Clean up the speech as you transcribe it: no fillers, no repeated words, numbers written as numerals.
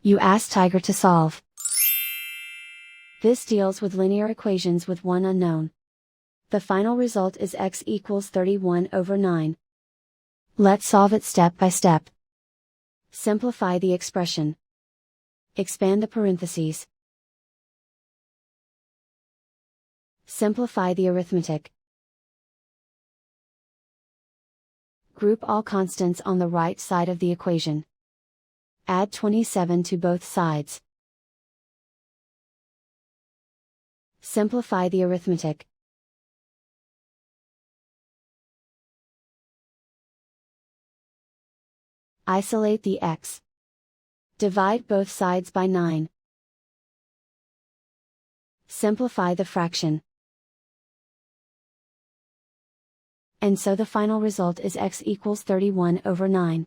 You ask Tiger to solve. This deals with linear equations with one unknown. The final result is x equals 31/9. Let's solve it step by step. Simplify the expression. Expand the parentheses. Simplify the arithmetic. Group all constants on the right side of the equation. Add 27 to both sides. Simplify the arithmetic. Isolate the x. Divide both sides by 9. Simplify the fraction. And so the final result is x equals 31/9.